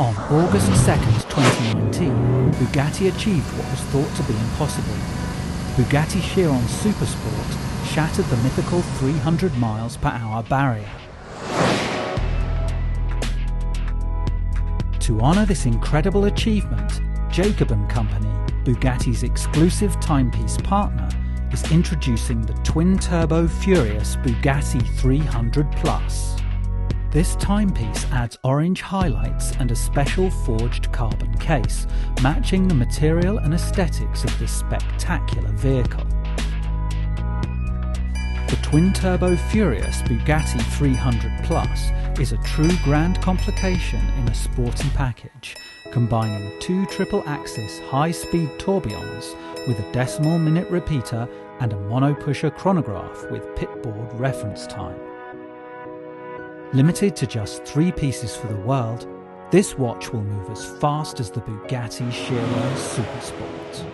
On August 2nd, 2019, Bugatti achieved what was thought to be impossible. Bugatti Chiron Supersport shattered the mythical 300 miles per hour barrier. To honour this incredible achievement, Jacob & Company, Bugatti's exclusive timepiece partner, is introducing the Twin Turbo Furious Bugatti 300 Plus. This timepiece adds orange highlights and a special forged carbon case, matching the material and aesthetics of this spectacular vehicle. The Twin Turbo Furious Bugatti 300 Plus is a true grand complication in a sporty package, combining two triple-axis high-speed tourbillons with a decimal minute repeater and a mono-pusher chronograph with pitboard reference time. Limited to just 3 pieces for the world, this watch will move as fast as the Bugatti Chiron Supersport.